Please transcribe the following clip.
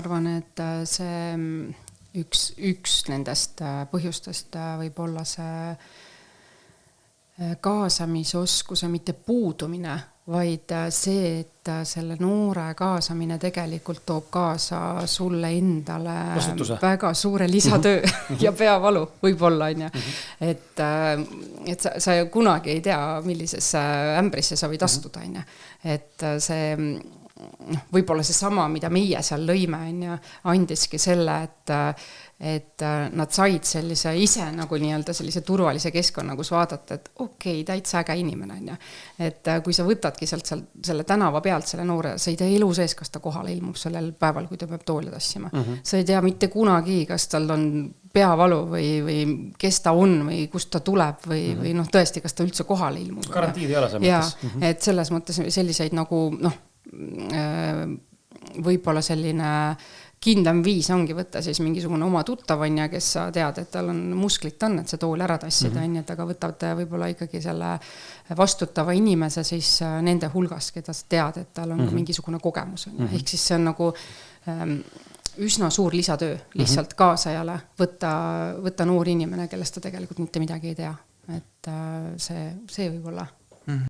arvan, et see üks nendest põhjustest võib olla see kaasamisoskuse mitte puudumine, vaid see, et selle noore kaasamine tegelikult toob kaasa sulle endale vastutuse. Väga suure lisatöö ja peavalu võib-olla, on ju. Et sa kunagi ei tea, millisesse ämbrisse sa võid astuda, on ju. Et see võib-olla see sama, mida meie seal lõime, on ju, andiski selle, et nad said sellise ise nagu nii-öelda sellise turvalise keskkonna, kus vaadata, et okei, täitsa äge inimene on ju. Et kui sa võtadki sealt selle tänava pealt selle noore, sa ei tea elu sees, kas ta kohale ilmub sellel päeval, kui ta peab tooli tassima. Sa ei tea mitte kunagi, kas tal on peavalu või kes ta on või kust ta tuleb või noh, tõesti, kas ta üldse kohale ilmub. Karantiid ei ole see mõttes. Et selles mõttes selliseid nagu võib-olla selline kindlam viis ongi võtta siis mingisugune oma tuttavanja, kes sa tead, et tal on musklit on, et see tool ära tassida, et aga võtavad võib-olla ikkagi selle vastutava inimese siis nende hulgast, keda sa tead, et tal on mingisugune kogemus. Ehk siis see on nagu üsna suur lisatöö lihtsalt kaasajale võtta noor inimene, kellest ta tegelikult mitte midagi ei tea. Et see võib olla